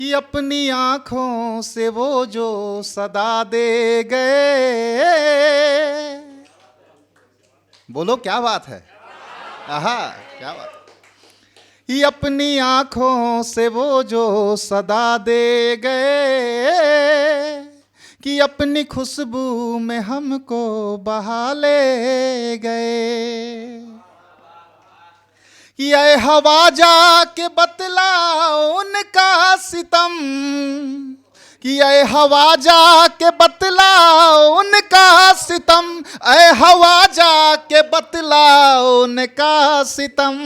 कि अपनी आंखों से वो जो सदा दे गए। बोलो क्या बात है, आहा क्या बात है। कि अपनी आंखों से वो जो सदा दे गए, कि अपनी खुशबू में हमको बहा ले गए। कि ऐ हवा जा के बतलाओ उनका सितम, कि ऐ हवा जा के बतलाओ उनका सितम, ऐ हवा जा के बतलाओ उनका सितम।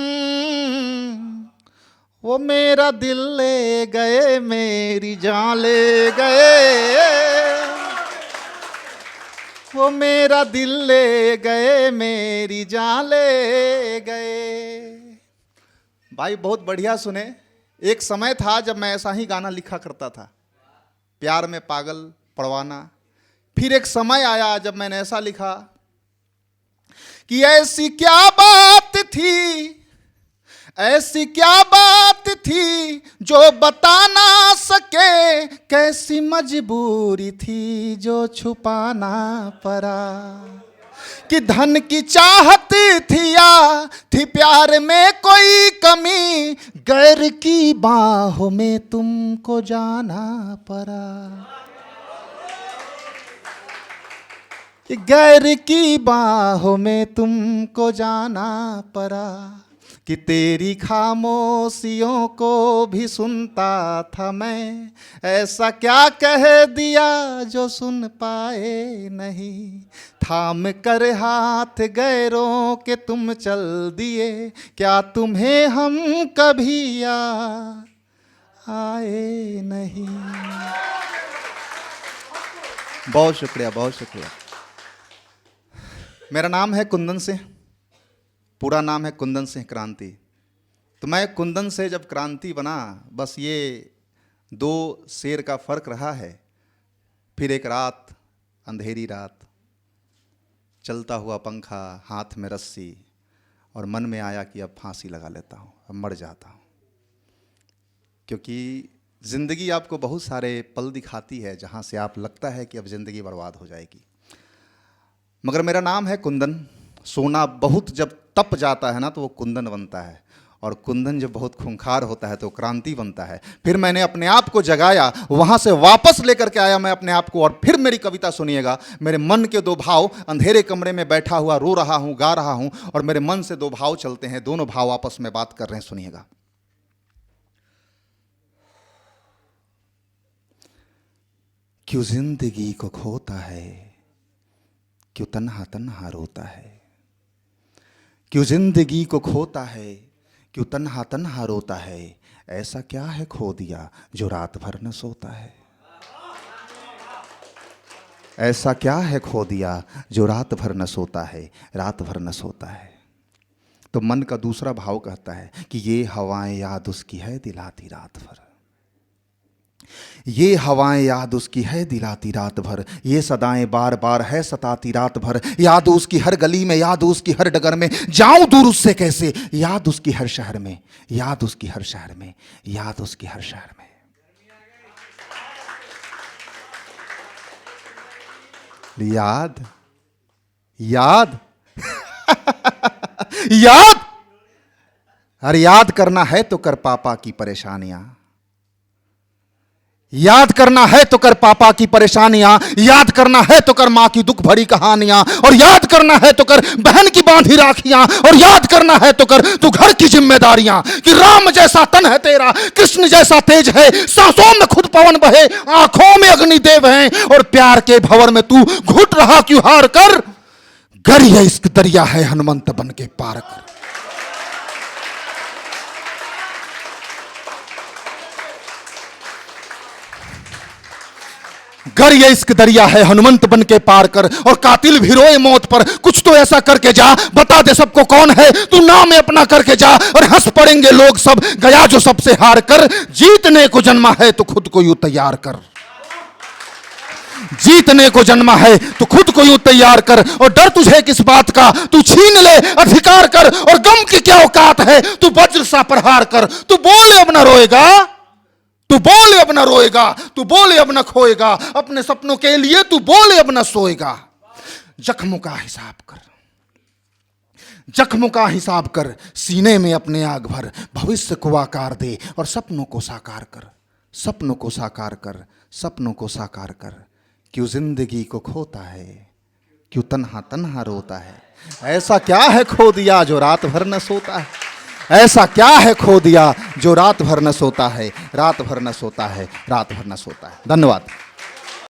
वो मेरा दिल ले गए, मेरी जान ले गए, वो मेरा दिल ले गए, मेरी जान ले गए। भाई बहुत बढ़िया सुने। एक समय था जब मैं ऐसा ही गाना लिखा करता था, प्यार में पागल परवाना। फिर एक समय आया जब मैंने ऐसा लिखा कि ऐसी क्या बात थी, ऐसी क्या बात थी जो बता ना सके, कैसी मजबूरी थी जो छुपाना पड़ा। कि धन की चाहत थी या थी प्यार में कोई कमी, गैर की बाहों में तुमको जाना पड़ा। कि गैर की बाहों में तुमको जाना पड़ा। कि तेरी खामोशियों को भी सुनता था मैं, ऐसा क्या कह दिया जो सुन पाए नहीं। थाम कर हाथ गैरों के तुम चल दिए, क्या तुम्हें हम कभी याद आए नहीं। बहुत शुक्रिया, बहुत शुक्रिया। मेरा नाम है कुंदन सिंह, पूरा नाम है कुंदन सिंह क्रांति। तो मैं कुंदन से जब क्रांति बना, बस ये दो शेर का फर्क रहा है। फिर एक रात, अंधेरी रात, चलता हुआ पंखा, हाथ में रस्सी, और मन में आया कि अब फांसी लगा लेता हूँ, अब मर जाता हूँ। क्योंकि ज़िंदगी आपको बहुत सारे पल दिखाती है जहाँ से आप लगता है कि अब ज़िंदगी बर्बाद हो जाएगी। मगर मेरा नाम है कुंदन। सोना बहुत जब तप जाता है ना तो वो कुंदन बनता है, और कुंदन जब बहुत खूंखार होता है तो क्रांति बनता है। फिर मैंने अपने आप को जगाया, वहाँ से वापस लेकर के आया मैं अपने आप को, और फिर मेरी कविता सुनिएगा। मेरे मन के दो भाव, अंधेरे कमरे में बैठा हुआ रो रहा हूँ, गा रहा हूँ, और मेरे मन से दो भाव चलते हैं, दोनों भाव आपस में बात कर रहे हैं, सुनिएगा। क्यों जिंदगी को खोता है, क्यों तन्हा तन्हा रोता है। क्यों जिंदगी को खोता है, क्यों तन्हा तन्हा रोता है। ऐसा क्या है खो दिया जो रात भर न सोता है। ऐसा क्या है खो दिया जो रात भर न सोता है, रात भर न सोता है। तो मन का दूसरा भाव कहता है कि ये हवाएं याद उसकी है दिलाती रात भर, ये हवाएं याद उसकी है दिलाती रात भर, ये सदाएं बार बार है सताती रात भर। याद उसकी हर गली में, याद उसकी हर डगर में, जाऊं दूर उससे कैसे। याद उसकी हर शहर में, याद उसकी हर शहर में, याद उसकी हर शहर में। याद याद याद। अरे याद करना है तो कर पापा की परेशानियां, याद करना है तो कर पापा की परेशानियां, याद करना है तो कर मां की दुख भरी कहानियां, और याद करना है तो कर बहन की बांधी राखियां, और याद करना है तो कर तू घर की जिम्मेदारियां। कि राम जैसा तन है तेरा, कृष्ण जैसा तेज है, सांसों में खुद पवन बहे, आंखों में अग्निदेव हैं, और प्यार के भंवर में तू घुट रहा क्यों हार कर। गर ये इश्क दरिया है, हनुमंत बन के पार कर। गर ये इश्क दरिया है, हनुमंत बन के पार कर। और कातिल भी रोए मौत पर, कुछ तो ऐसा करके जा, बता दे सबको कौन है तू, नाम अपना करके जा। और हंस पड़ेंगे लोग सब, गया जो सबसे हार कर। जीतने को जन्मा है तो खुद को यूं तैयार कर, जीतने को जन्मा है तो खुद को यूं तैयार कर। और डर तुझे किस बात का, तू छीन ले अधिकार कर। और गम की क्या औकात है, तू वज्र सा प्रहार कर। तू बोल अब न रोएगा, तू बोले अब न रोएगा, तू बोले अब न खोएगा, अपने सपनों के लिए तू बोले अब न सोएगा। जख्मों का हिसाब कर, जख्मों का हिसाब कर, सीने में अपने आग भर, भविष्य को आकार दे और सपनों को साकार कर, सपनों को साकार कर, सपनों को साकार कर। क्यों जिंदगी को खोता है, क्यों तन्हा तन्हा रोता है। ऐसा क्या है खो दिया जो रात भर न सोता है, ऐसा क्या है खो दिया जो रात भर न सोता है, रात भर न सोता है, रात भर न सोता है। धन्यवाद।